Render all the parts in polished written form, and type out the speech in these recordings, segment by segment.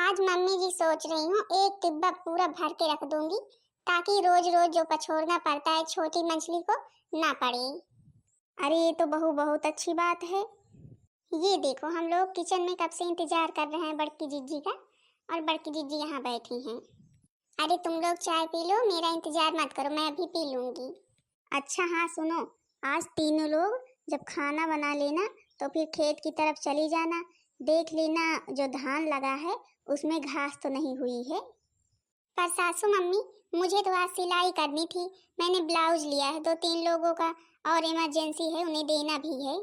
आज मम्मी जी सोच रही हूँ एक डिब्बा पूरा भर के रख दूंगी ताकि रोज रोज जो पछोड़ना पड़ता है छोटी मछली को ना पड़े। अरे ये तो बहू बहुत अच्छी बात है। ये देखो हम लोग किचन में कब से इंतजार कर रहे हैं बड़की जीजी का, और बड़की जीजी यहाँ बैठी हैं। अरे तुम लोग चाय पी लो, मेरा इंतजार मत करो, मैं अभी पी लूंगी। अच्छा हाँ सुनो, आज तीनों लोग जब खाना बना लेना तो फिर खेत की तरफ चली जाना। देख लेना जो धान लगा है उसमें घास तो नहीं हुई है। पर सासू मम्मी, मुझे तो आज सिलाई करनी थी, मैंने ब्लाउज लिया है 2-3 लोगों का और इमरजेंसी है, उन्हें देना भी है।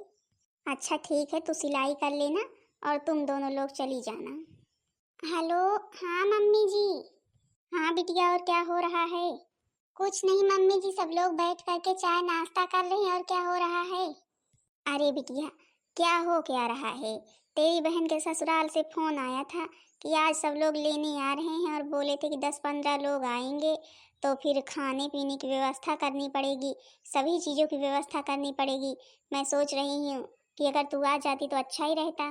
अच्छा ठीक है, तू सिलाई कर लेना और तुम दोनों लोग चली जाना। हेलो। हाँ मम्मी जी। हाँ बिटिया, और क्या हो रहा है? कुछ नहीं मम्मी जी, सब लोग बैठ करके चाय नाश्ता कर रहे हैं। और क्या हो रहा है? अरे बिटिया, क्या रहा है? तेरी बहन के ससुराल से फोन आया था कि आज सब लोग लेने आ रहे हैं और बोले थे कि 10-15 लोग आएंगे, तो फिर खाने पीने की व्यवस्था करनी पड़ेगी, सभी चीज़ों की व्यवस्था करनी पड़ेगी। मैं सोच रही हूँ कि अगर तू आ जाती तो अच्छा ही रहता।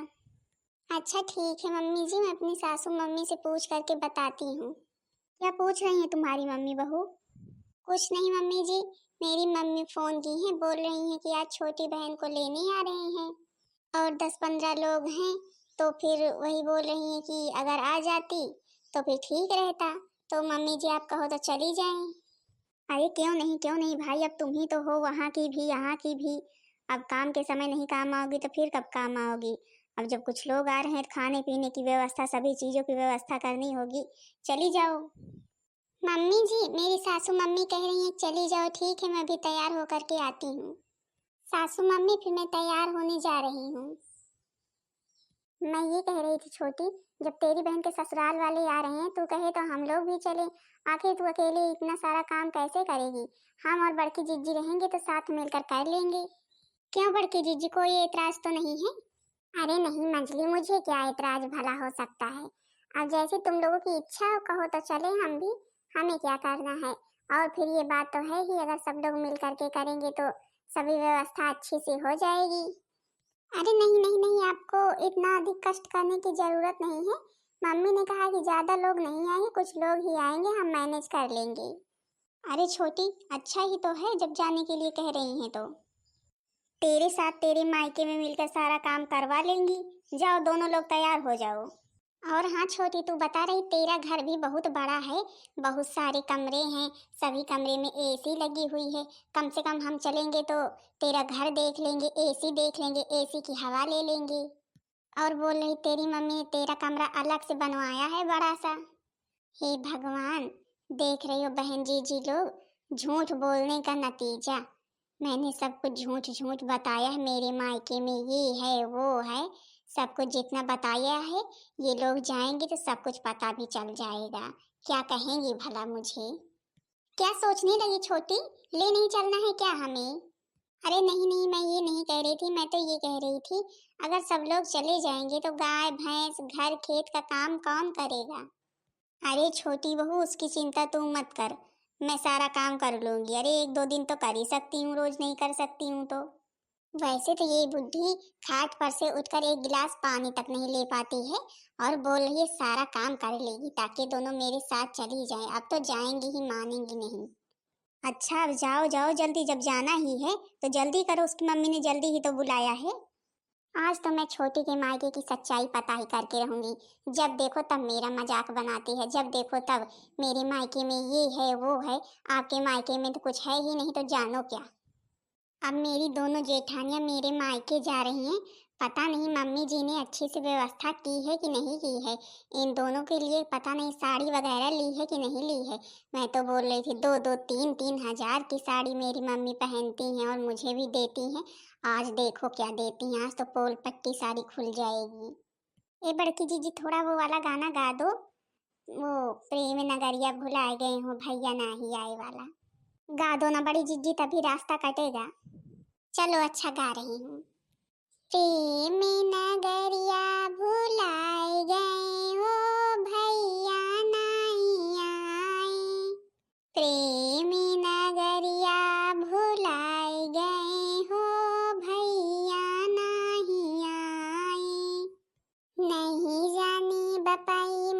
अच्छा ठीक है मम्मी जी, मैं अपनी सासू मम्मी से पूछ करके बताती हूँ। क्या पूछ रही है तुम्हारी मम्मी बहू? कुछ नहीं मम्मी जी, मेरी मम्मी फोन की है, बोल रही हैं कि आज छोटी बहन को लेने आ रहे हैं और 10-15 लोग हैं, तो फिर वही बोल रही हैं कि अगर आ जाती तो फिर ठीक रहता। तो मम्मी जी आप कहो तो चली जाएं। अरे क्यों नहीं भाई, अब तुम ही तो हो वहाँ की भी यहाँ की भी। अब काम के समय नहीं काम आओगी तो फिर कब काम आओगी? अब जब कुछ लोग आ रहे हैं तो खाने पीने की व्यवस्था, सभी चीज़ों की व्यवस्था करनी होगी। चली जाओ। मम्मी जी, मेरी सासू मम्मी कह रही हैं चली जाओ। ठीक है, मैं भी तैयार होकर के आती हूँ। सासू मम्मी फिर मैं तैयार होने जा रही हूँ। मैं ये कह रही थी छोटी, जब तेरी बहन के ससुराल वाले आ रहे हैं तो कहे तो हम लोग भी चले। आखिर तू अकेले इतना सारा काम कैसे करेगी? हम और बड़की जीजी रहेंगे तो साथ मिलकर कर लेंगे। क्यों बड़की जीजी, कोई एतराज तो नहीं है? अरे नहीं मंजली, मुझे क्या एतराज भला हो सकता है। अब जैसे तुम लोगों की इच्छा हो कहो तो चले हम भी, हमें क्या करना है। और फिर ये बात तो है ही, अगर सब लोग मिल करके करेंगे तो सभी व्यवस्था अच्छी से हो जाएगी। अरे नहीं नहीं नहीं, आपको इतना अधिक कष्ट करने की जरूरत नहीं है। मम्मी ने कहा कि ज्यादा लोग नहीं आएंगे, कुछ लोग ही आएंगे, हम मैनेज कर लेंगे। अरे छोटी, अच्छा ही तो है जब जाने के लिए कह रही हैं तो तेरे साथ तेरे मायके में मिलकर सारा काम करवा लेंगी। जाओ दोनों लोग तैयार हो जाओ। और हाँ छोटी, तू बता रही तेरा घर भी बहुत बड़ा है, बहुत सारे कमरे हैं, सभी कमरे में एसी लगी हुई है। कम से कम हम चलेंगे तो तेरा घर देख लेंगे, एसी देख लेंगे, एसी की हवा ले लेंगे। और बोल रही तेरी मम्मी ने तेरा कमरा अलग से बनवाया है बड़ा सा। हे भगवान, देख रही हो बहन जी लोग, झूठ बोलने का नतीजा। मैंने सब कुछ झूठ झूठ बताया है, मेरे मायके में ये है वो है, सब कुछ जितना बताया है। ये लोग जाएंगे तो सब कुछ पता भी चल जाएगा। क्या कहेंगी भला मुझे? क्या सोचने लगी छोटी, ले नहीं चलना है क्या हमें? अरे नहीं नहीं, मैं ये नहीं कह रही थी, मैं तो ये कह रही थी अगर सब लोग चले जाएंगे तो गाय भैंस घर खेत का काम कौन करेगा? अरे छोटी बहू, उसकी चिंता तू मत कर, मैं सारा काम कर लूंगी। अरे 1-2 दिन तो कर ही सकती हूँ, रोज नहीं कर सकती हूँ तो। वैसे तो ये बुढ़ी खाट पर से उठकर एक गिलास पानी तक नहीं ले पाती है और बोल रही है सारा काम कर लेगी ताकि दोनों मेरे साथ चली जाएं। अब तो जाएंगी ही, मानेंगी नहीं। अच्छा अब जाओ जाओ जल्दी, जब जाना ही है तो जल्दी करो, उसकी मम्मी ने जल्दी ही तो बुलाया है। आज तो मैं छोटी के मायके की सच्चाई पता ही करके रहूंगी। जब देखो तब मेरा मजाक बनाती है, जब देखो तब मेरे मायके में ये है वो है। आपके मायके में तो कुछ है ही नहीं, तो जानो क्या। अब मेरी दोनों जेठानियां मेरे मायके जा रही हैं, पता नहीं मम्मी जी ने अच्छी से व्यवस्था की है कि नहीं की है। इन दोनों के लिए पता नहीं साड़ी वगैरह ली है कि नहीं ली है। मैं तो बोल रही थी 2-2 3-3 हजार की साड़ी मेरी मम्मी पहनती हैं और मुझे भी देती हैं। आज देखो क्या देती हैं, आज तो पोल पट्टी साड़ी खुल जाएगी। ए बड़की जीजी, थोड़ा वो वाला गाना गा दो, वो प्रेम नगरिया भुलाए गए हो भैया नाही आए वाला। गा दो ना बड़ी जीजी, तभी रास्ता कटेगा। चलो अच्छा गा रही हूँ। प्रेम नगरिया भुलाए गए हो भैया नहीं आए। प्रेम नगरिया भुलाए गए हो भैया नहीं आए। नहीं जानी बपाई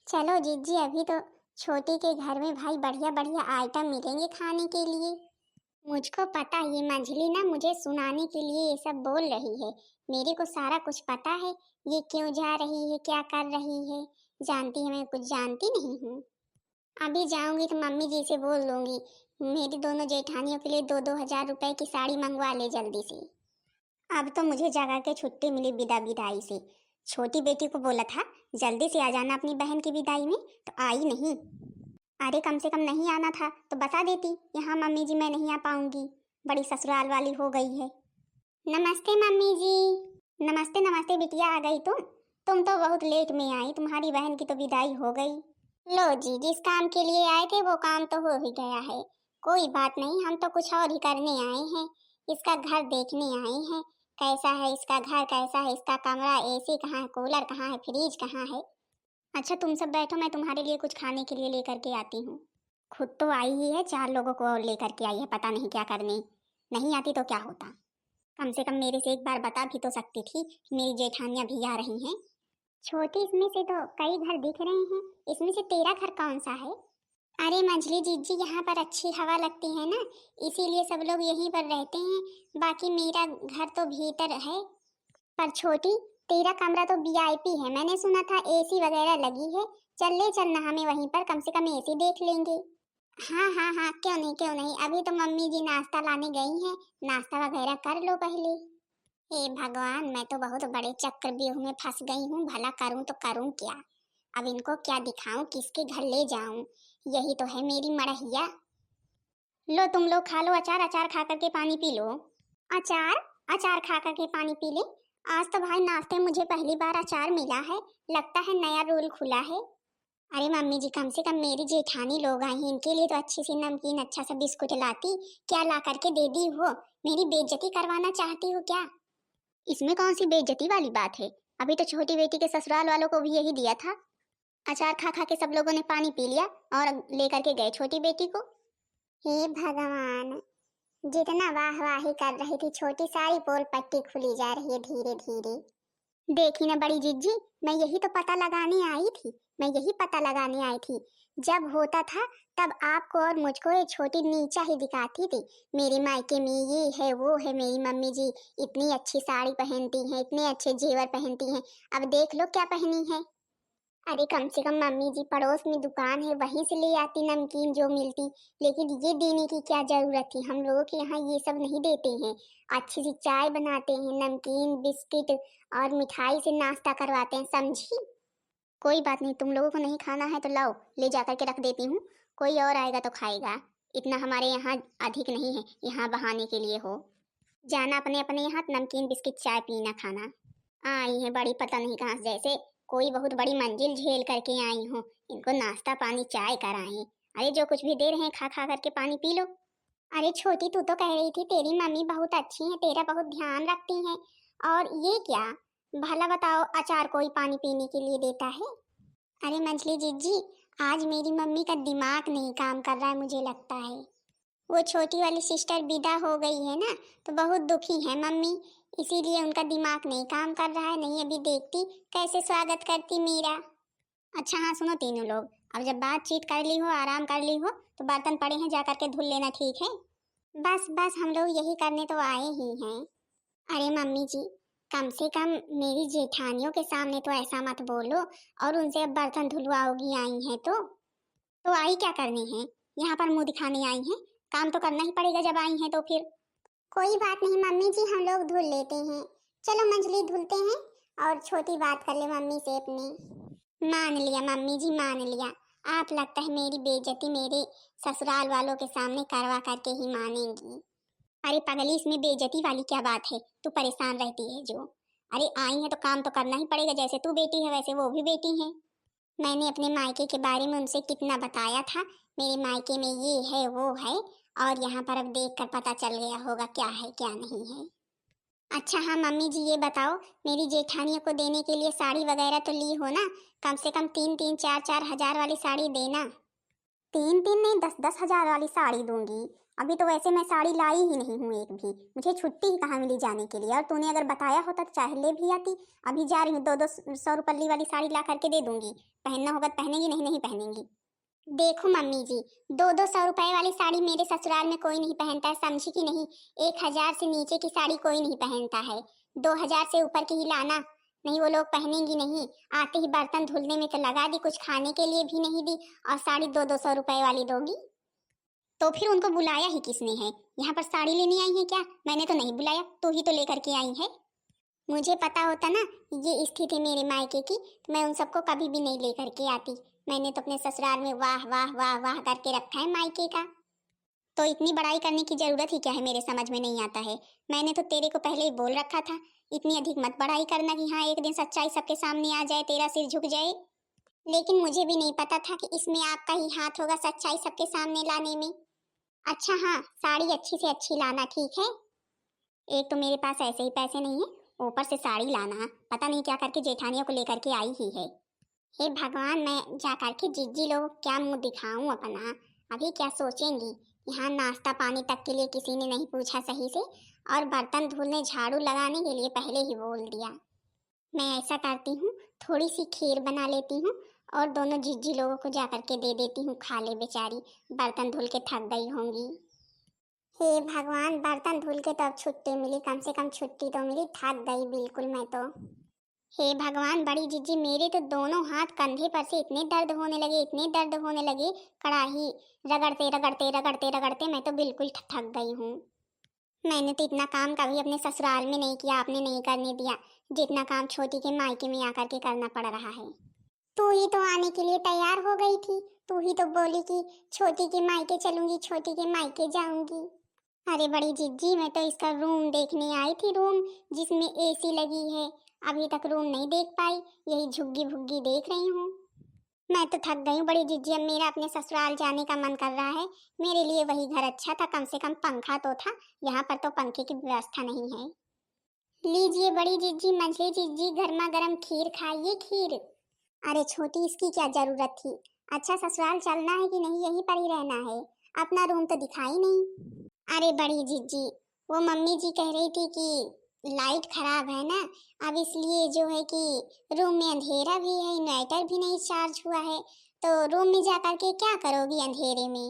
चलो जीजी, अभी तो छोटी के घर में भाई बढ़िया बढ़िया आइटम मिलेंगे खाने के लिए। मुझको पता, ये मंझली ना मुझे सुनाने के लिए ये सब बोल रही है। मेरे को सारा कुछ पता है, ये क्यों जा रही है, क्या कर रही है। जानती है, मैं कुछ जानती नहीं हूँ। अभी जाऊंगी तो मम्मी जी से बोल दूंगी, मेरी दोनों जेठानियों के लिए 2-2 हजार रुपए की साड़ी मंगवा ले जल्दी से। अब तो मुझे जगह के छुट्टी मिली विदाई से। छोटी बेटी को बोला था जल्दी से आ जाना अपनी बहन की विदाई में, तो आई नहीं। अरे कम से कम नहीं आना था तो बता देती, यहाँ मम्मी जी मैं नहीं आ पाऊंगी, बड़ी ससुराल वाली हो गई है। नमस्ते मम्मी जी। नमस्ते नमस्ते बिटिया, आ गई तुम तो बहुत लेट में आई, तुम्हारी बहन की तो विदाई हो गई। लो जी, जिस काम के लिए आए थे वो काम तो हो ही गया है। कोई बात नहीं, हम तो कुछ और ही करने आए हैं। इसका घर देखने आए हैं, कैसा है इसका घर, कैसा है इसका कमरा, एसी कहाँ है, कूलर कहाँ है, फ्रिज कहाँ है। अच्छा तुम सब बैठो, मैं तुम्हारे लिए कुछ खाने के लिए लेकर के आती हूँ। खुद तो आई ही है, 4 लोगों को और लेकर के आई है, पता नहीं क्या करने। नहीं आती तो क्या होता, कम से कम मेरे से एक बार बता भी तो सकती थी कि मेरी जेठानियां भी आ रही हैं। छोटी, इसमें से तो कई घर दिख रहे हैं, इसमें से तेरा घर कौन सा है? अरे मंझली जीजी, यहाँ पर अच्छी हवा लगती है ना, इसीलिए सब लोग यहीं पर रहते हैं। बाकी मेरा घर तो भीतर है। पर छोटी, तेरा कमरा तो वीआईपी है, मैंने सुना था एसी वगैरह लगी है। चल ले चलना हमें वहीं पर, कम से कम एसी देख लेंगे। हाँ हाँ हाँ, क्यों नहीं क्यों नहीं, अभी तो मम्मी जी नाश्ता लाने गई हैं, नाश्ता वगैरह कर लो पहले। हे भगवान, मैं तो बहुत बड़े चक्रव्यूह में फंस गई हूँ, भला करूँ तो करूँ क्या। अब इनको क्या दिखाऊं, किसके घर ले जाऊं, यही तो है मेरी मड़हिया। लो तुम लोग खा लो अचार, अचार खा करके पानी पी लो। अचार? अचार खा करके पानी पी ले? आज तो भाई नाश्ते मुझे पहली बार अचार मिला है, लगता है नया रोल खुला है। अरे मम्मी जी, कम से कम मेरी जेठानी लोग आई हैं, इनके लिए तो अच्छी सी नमकीन अच्छा सा बिस्कुट लाती, क्या ला करके दे दी हो। मेरी बेइज्जती करवाना चाहती हो क्या? इसमें कौन सी बेइज्जती वाली बात है, अभी तो छोटी बेटी के ससुराल वालों को भी यही दिया था। अचार खा खा के सब लोगों ने पानी पी लिया और लेकर के गए छोटी बेटी को। हे भगवान, जितना वाहवाही कर रही थी छोटी, सारी पोल पट्टी खुली जा रही है धीरे धीरे। देखी ना बड़ी जिज्जी, मैं यही तो पता लगाने आई थी, मैं यही पता लगाने आई थी। जब होता था तब आपको और मुझको ये छोटी नीचा ही दिखाती थी। मेरी मायके में ये है वो है, मेरी मम्मी जी इतनी अच्छी साड़ी पहनती हैं, इतने अच्छे जेवर पहनती हैं, अब देख लो क्या पहनी है। अरे कम से कम मम्मी जी पड़ोस में दुकान है, वहीं से ले आती नमकीन जो मिलती, लेकिन ये देने की क्या जरूरत थी, हम लोगों के यहाँ ये सब नहीं देते हैं। अच्छी सी चाय बनाते हैं, नमकीन बिस्किट और मिठाई से नाश्ता करवाते हैं, समझी? कोई बात नहीं, तुम लोगों को नहीं खाना है तो लाओ, ले जाकर के रख देती हूँ, कोई और आएगा तो खाएगा। इतना हमारे यहाँ अधिक नहीं है, यहाँ बहाने के लिए हो। जाना अपने अपने यहाँ, नमकीन बिस्किट चाय पीना खाना। आई है बड़ी पता नहीं कहाँ से, जैसे कोई बहुत बड़ी मंजिल झेल करके आई हूँ, इनको नाश्ता पानी चाय कराएं। अरे जो कुछ भी दे रहे हैं खा खा करके पानी पी लो। अरे छोटी, तू तो कह रही थी तेरी मम्मी बहुत अच्छी है, तेरा बहुत ध्यान रखती हैं, और ये क्या, भला बताओ अचार कोई पानी पीने के लिए देता है? अरे मंजली जीजी, आज मेरी मम्मी का दिमाग नहीं काम कर रहा है, मुझे लगता है। वो छोटी वाली सिस्टर विदा हो गई है ना, तो बहुत दुखी है मम्मी, इसीलिए उनका दिमाग नहीं काम कर रहा है। नहीं अभी देखती कैसे स्वागत करती मेरा। अच्छा हाँ सुनो तीनों लोग, अब जब बातचीत कर ली हो, आराम कर ली हो, तो बर्तन पड़े हैं जा करके धुल लेना, ठीक है? बस बस, हम लोग यही करने तो आए ही हैं। अरे मम्मी जी, कम से कम मेरी जेठानियों के सामने तो ऐसा मत बोलो, और उनसे अब बर्तन धुलवाओगी आई हैं तो आई क्या करनी है, यहाँ पर मुंह दिखाने आई हैं? काम तो करना ही पड़ेगा जब आई हैं तो फिर। कोई बात नहीं मम्मी जी, हम लोग धुल लेते हैं। चलो मंजली धुलते हैं, और छोटी बात कर ले मम्मी से अपनी। मान लिया मम्मी जी, मान लिया। आप लगता है मेरी बेइज्जती मेरे ससुराल वालों के सामने करवा करके ही मानेंगी। अरे पगली, इसमें बेइज्जती वाली क्या बात है, तू परेशान रहती है जो। अरे आई है तो काम तो करना ही पड़ेगा, जैसे तू बेटी है वैसे वो भी बेटी है। मैंने अपने मायके के बारे में उनसे कितना बताया था, मेरे मायके में ये है वो है, और यहाँ पर अब देख कर पता चल गया होगा क्या है क्या नहीं है। अच्छा हाँ मम्मी जी, ये बताओ, मेरी जेठानियों को देने के लिए साड़ी वगैरह तो ली हो ना, कम से कम 3-3 4-4 हजार वाली साड़ी देना। 3-3 नहीं, 10-10 हजार वाली साड़ी दूंगी। अभी तो वैसे मैं साड़ी लाई ही नहीं हूँ एक भी, मुझे छुट्टी ही कहाँ मिली जाने के लिए। और तूने अगर बताया होता तो चाहे ले भी आती। अभी जा रही हूँ, 200 रुपये वाली साड़ी ला करके दे दूंगी, पहनना होगा तो पहनेंगी, नहीं नहीं पहनेंगी। देखो मम्मी जी, 200 रुपए वाली साड़ी मेरे ससुराल में कोई नहीं पहनता है, समझी कि नहीं। 1,000 से नीचे की साड़ी कोई नहीं पहनता है, 2,000 से ऊपर की ही लाना, नहीं वो लोग पहनेंगी नहीं। आते ही बर्तन धुलने में तो लगा दी, कुछ खाने के लिए भी नहीं दी, और साड़ी 200 रुपए वाली दोगी। तो फिर उनको बुलाया ही किसने है? यहाँ पर साड़ी लेने आई है क्या? मैंने तो नहीं बुलाया, तू ही तो लेकर के आई है। मुझे पता होता ना ये स्थिति मेरे मायके की, तो मैं उन सबको कभी भी नहीं लेकर के आती। मैंने तो अपने ससुराल में वाह वाह वाह वाह करके रखा है मायके का। तो इतनी बड़ाई करने की जरूरत ही क्या है, मेरे समझ में नहीं आता है। मैंने तो तेरे को पहले ही बोल रखा था, इतनी अधिक मत बड़ाई करना कि हाँ एक दिन सच्चाई सबके सामने आ जाए, तेरा सिर झुक जाए। लेकिन मुझे भी नहीं पता था कि इसमें आपका ही हाथ होगा सच्चाई सबके सामने लाने में। अच्छा हाँ, साड़ी अच्छी से अच्छी लाना, ठीक है। एक तो मेरे पास ऐसे ही पैसे नहीं है, ऊपर से साड़ी लाना, पता नहीं क्या करके जेठानियों को लेकर के आई ही है। हे भगवान, मैं जा करके जीजी लोग क्या मुंह दिखाऊं अपना। अभी क्या सोचेंगी, यहाँ नाश्ता पानी तक के लिए किसी ने नहीं पूछा सही से, और बर्तन धुलने झाड़ू लगाने के लिए पहले ही बोल दिया। मैं ऐसा करती हूँ, थोड़ी सी खीर बना लेती हूँ और दोनों जीजी लोगों को जा करके दे देती हूँ, खा ले बेचारी, बर्तन धुल के थक गई होंगी। हे भगवान, बर्तन धुल के तो अब छुट्टी मिली, कम से कम छुट्टी तो मिली, थक गई बिल्कुल मैं तो। हे भगवान, बड़ी जीजी मेरे तो दोनों हाथ कंधे पर से इतने दर्द होने लगे, इतने दर्द होने लगे, कढ़ाई रगड़ते रगड़ते रगड़ते रगड़ते मैं तो बिल्कुल थक गई हूँ। मैंने तो इतना काम कभी अपने ससुराल में नहीं किया, आपने नहीं करने दिया, जितना काम छोटी के मायके में आकर के करना पड़ रहा है। तू ही तो आने के लिए तैयार हो गई थी, तू ही तो बोली कि छोटी के मायके चलूंगी, छोटी के मायके जाऊंगी। अरे बड़ी जीजी, मैं तो इसका रूम देखने आई थी, रूम जिसमें एसी लगी है। अभी तक रूम नहीं देख पाई, यही झुग्गी भुग्गी देख रही हूँ। मैं तो थक गई हूँ बड़ी जीजी, अब मेरा अपने ससुराल जाने का मन कर रहा है। मेरे लिए वही घर अच्छा था, कम से कम पंखा तो था, यहाँ पर तो पंखे की व्यवस्था नहीं है। लीजिए बड़ी जीजी, मंझली जीजी, गर्मा गर्म खीर खाइए, खीर। अरे छोटी, इसकी क्या जरूरत थी? अच्छा ससुराल चलना है कि नहीं, यहीं पर ही रहना है? अपना रूम तो दिखाई नहीं। अरे बड़ी जीजी, वो मम्मी जी कह रही थी कि लाइट खराब है ना, अब इसलिए जो है कि रूम में अंधेरा भी है, इन्वर्टर भी नहीं चार्ज हुआ है, तो रूम में जाकर के क्या करोगी अंधेरे में?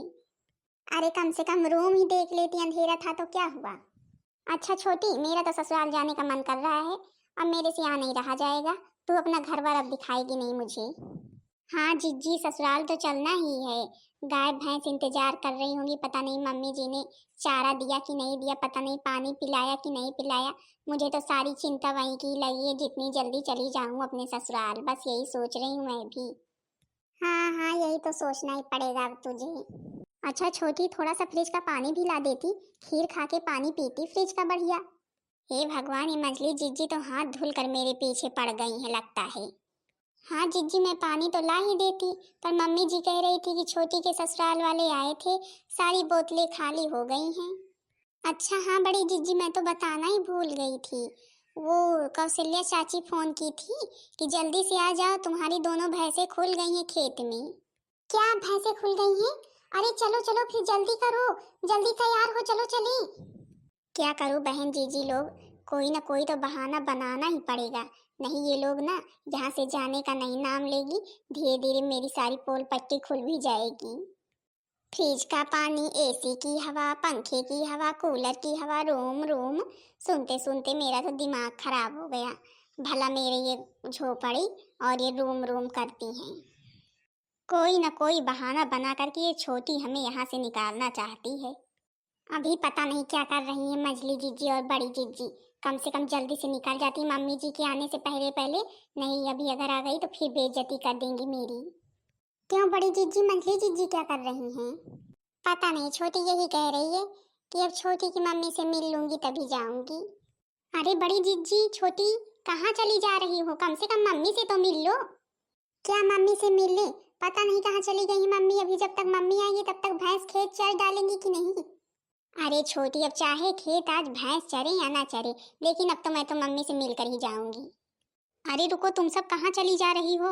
अरे कम से कम रूम ही देख लेती, अंधेरा था तो क्या हुआ। अच्छा छोटी, मेरा तो ससुराल जाने का मन कर रहा है, अब मेरे से यहाँ नहीं रहा जाएगा। तू अपना घर बार अब दिखाएगी नहीं मुझे। हाँ जीजी, ससुराल तो चलना ही है। गाय भैंस इंतजार कर रही होंगी, पता नहीं मम्मी जी ने चारा दिया कि नहीं दिया, पता नहीं पानी पिलाया कि नहीं पिलाया। मुझे तो सारी चिंता वहीं की लगी है, जितनी जल्दी चली जाऊँ अपने ससुराल, बस यही सोच रही हूँ मैं भी। हाँ हाँ, यही तो सोचना ही पड़ेगा अब तुझे। अच्छा छोटी, थोड़ा सा फ्रिज का पानी भी ला देती, खीर खा के पानी पीती फ्रिज का बढ़िया। हे भगवान, ये मछली जीजी तो हाथ धुल कर मेरे पीछे पड़ गई है लगता है। हाँ जीजी, मैं पानी तो ला ही देती, पर मम्मी जी कह रही थी कि छोटी के ससुराल वाले आए थे, सारी बोतलें खाली हो गई हैं। अच्छा हाँ बड़ी जीजी, मैं तो बताना ही भूल गई थी, वो कौशल्या चाची फोन की थी कि जल्दी से आ जाओ, तुम्हारी दोनों भैंसें खुल गई हैं खेत में। क्या भैंसें खुल गई हैं? अरे चलो चलो फिर जल्दी करो, जल्दी तैयार हो, चलो चली। क्या करूं बहन जीजी लोग, कोई ना कोई तो बहाना बनाना ही पड़ेगा, नहीं ये लोग ना यहाँ से जाने का नहीं नाम लेगी, धीरे धीरे मेरी सारी पोल पट्टी खुल भी जाएगी। फ्रिज का पानी, एसी की हवा, पंखे की हवा, कूलर की हवा, रूम रूम, सुनते सुनते मेरा तो दिमाग खराब हो गया। भला मेरे ये झोपड़ी और ये रूम रूम करती हैं, कोई ना कोई बहाना बना करके ये छोटी हमें यहाँ से निकालना चाहती है। अभी पता नहीं क्या कर रही है मझली जीजी और बड़ी जीजी, कम से कम जल्दी से निकल जाती मम्मी जी के आने से पहले पहले, नहीं अभी अगर आ गई तो फिर बेइज्जती कर देंगी मेरी। क्यों बड़ी जीजी, मंझली जीजी क्या कर रही हैं? पता नहीं, छोटी यही कह रही है कि अब छोटी की मम्मी से मिल लूंगी तभी जाऊंगी। अरे बड़ी जीजी, छोटी कहाँ चली जा रही हो, कम से कम मम्मी से तो मिल लो। क्या मम्मी से मिल ले? पता नहीं कहाँ चली गई मम्मी, अभी जब तक मम्मी आएगी तब तक भैंस खेत चर डालेंगी कि नहीं। अरे छोटी, अब चाहे खेत आज भैंस चरे या ना चरे, लेकिन अब तो मैं तो मम्मी से मिलकर ही जाऊंगी। अरे रुको, तुम सब कहाँ चली जा रही हो?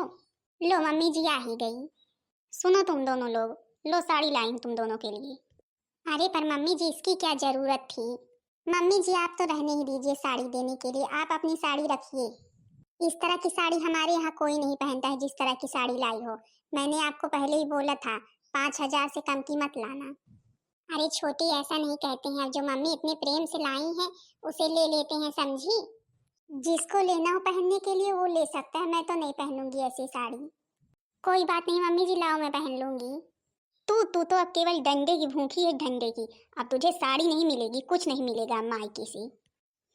लो मम्मी जी आ ही गई। सुनो तुम दोनों लोग, लो साड़ी लाई हूँ तुम दोनों के लिए। अरे पर मम्मी जी इसकी क्या जरूरत थी। मम्मी जी आप तो रहने ही दीजिए साड़ी देने के लिए, आप अपनी साड़ी रखिए। इस तरह की साड़ी हमारे यहाँ कोई नहीं पहनता है जिस तरह की साड़ी लाई हो। मैंने आपको पहले ही बोला था 5,000 से कम की मत लाना। अरे छोटी ऐसा नहीं कहते हैं, अब जो मम्मी इतने प्रेम से लाई हैं उसे ले लेते हैं, समझी। जिसको लेना हो पहनने के लिए वो ले सकता है, मैं तो नहीं पहनूंगी ऐसी साड़ी। कोई बात नहीं मम्मी जी, लाओ मैं पहन लूंगी। तू तू तो अब केवल डंडे की भूखी है, डंडे की। अब तुझे साड़ी नहीं मिलेगी, कुछ नहीं मिलेगा मायके से।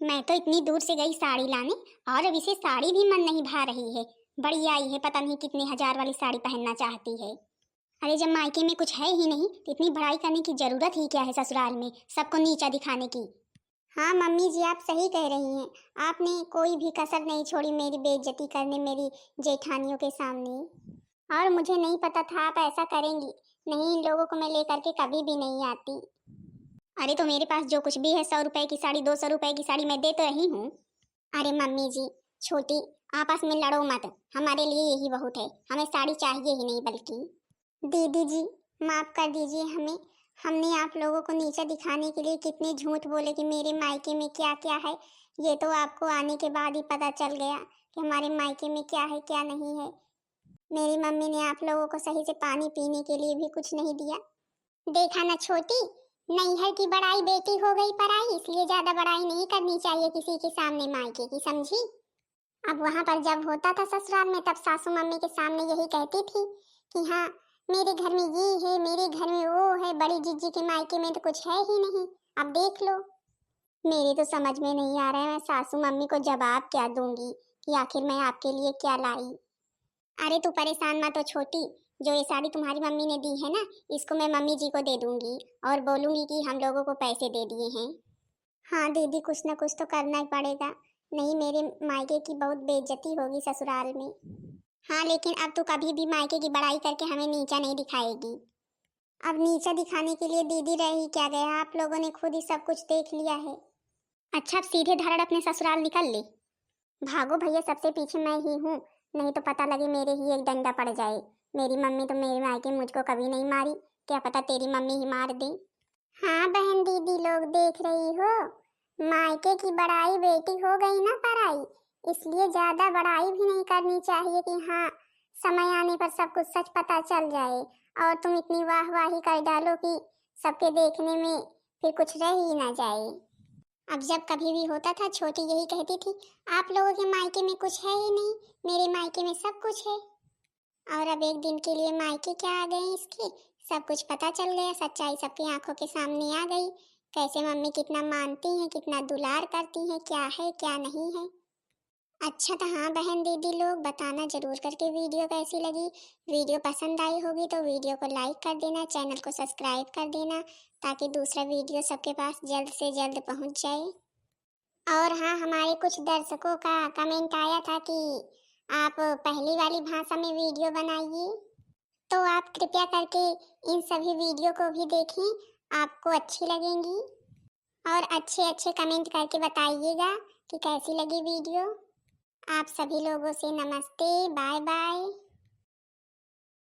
मैं तो इतनी दूर से गई साड़ी लाने और अब इसे साड़ी भी मन नहीं भा रही है। बड़ी आई है, पता नहीं कितने हजार वाली साड़ी पहनना चाहती है। अरे जब मायके में कुछ है ही नहीं तो इतनी बड़ाई करने की जरूरत ही क्या है ससुराल में, सबको नीचा दिखाने की। हाँ मम्मी जी आप सही कह रही हैं, आपने कोई भी कसर नहीं छोड़ी मेरी बेइज्जती करने, मेरी जेठानियों के सामने। और मुझे नहीं पता था आप ऐसा करेंगी, नहीं इन लोगों को मैं लेकर के कभी भी नहीं आती। अरे तो मेरे पास जो कुछ भी है, 100 रुपए की साड़ी 200 रुपए की साड़ी मैं दे तो रही हूँ। अरे मम्मी जी छोटी, आपस में लड़ो मत, हमारे लिए यही बहुत है, हमें साड़ी चाहिए ही नहीं बल्कि। दीदी जी माफ कर दीजिए हमें, हमने आप लोगों को नीचा दिखाने के लिए कितने झूठ बोले कि मेरे मायके में क्या क्या है। ये तो आपको आने के बाद ही पता चल गया कि हमारे मायके में क्या है क्या नहीं है। मेरी मम्मी ने आप लोगों को सही से पानी पीने के लिए भी कुछ नहीं दिया। देखा ना छोटी, नैहर की बड़ाई बेटी हो गई पराई, इसलिए ज्यादा बड़ाई नहीं करनी चाहिए किसी के सामने मायके की, समझी। अब वहां पर जब होता था ससुराल में तब सासू मम्मी के सामने यही कहती थी कि हाँ मेरे घर में ये है, मेरे घर में वो है, बड़ी जीजी के मायके में तो कुछ है ही नहीं। अब देख लो। मेरे तो समझ में नहीं आ रहा है मैं सासू मम्मी को जवाब क्या दूंगी कि आखिर मैं आपके लिए क्या लाई। अरे तू परेशान मत हो छोटी, जो ये साड़ी तुम्हारी मम्मी ने दी है ना, इसको मैं मम्मी जी को दे दूंगी और बोलूंगी कि हम लोगों को पैसे दे दिए हैं। हाँ दीदी कुछ ना कुछ तो करना ही पड़ेगा, नहीं मेरे मायके की बहुत बेइज्जती होगी ससुराल में। हाँ लेकिन अब तो कभी भी मायके की बड़ाई करके हमें नीचा नहीं दिखाएगी। अब नीचा दिखाने के लिए दीदी रह ही क्या गया, आप लोगों ने खुद ही सब कुछ देख लिया है। अच्छा अब सीधे धड़ाधड़ अपने ससुराल निकल ले। भागो भैया, सबसे पीछे मैं ही हूँ, नहीं तो पता लगे मेरे ही एक डंडा पड़ जाए। मेरी मम्मी तो मेरे मायके मुझको कभी नहीं मारी, क्या पता तेरी मम्मी ही मार दे। हाँ बहन दीदी लोग देख रही हो, मायके की बड़ाई बेटी हो गई ना पराई, इसलिए ज्यादा बड़ाई भी नहीं करनी चाहिए कि हाँ समय आने पर सब कुछ सच पता चल जाए। और तुम इतनी वाहवाही कर डालो कि सबके देखने में फिर कुछ रह ही ना जाए। अब जब कभी भी होता था छोटी यही कहती थी आप लोगों के मायके में कुछ है ही नहीं, मेरे मायके में सब कुछ है। और अब एक दिन के लिए मायके क्या आ गए इसके, सब कुछ पता चल गया, सच्चाई सबकी आंखों के सामने आ गई। कैसे मम्मी कितना मानती हैं, कितना दुलार करती हैं, क्या है क्या नहीं है। अच्छा तो हाँ बहन दीदी लोग बताना जरूर करके वीडियो कैसी लगी। वीडियो पसंद आई होगी तो वीडियो को लाइक कर देना, चैनल को सब्सक्राइब कर देना ताकि दूसरा वीडियो सबके पास जल्द से जल्द पहुंच जाए। और हाँ हमारे कुछ दर्शकों का कमेंट आया था कि आप पहली वाली भाषा में वीडियो बनाइए, तो आप कृपया करके इन सभी वीडियो को भी देखें, आपको अच्छी लगेंगी। और अच्छे अच्छे कमेंट करके बताइएगा कि कैसी लगी वीडियो। आप सभी लोगों से नमस्ते, बाय बाय।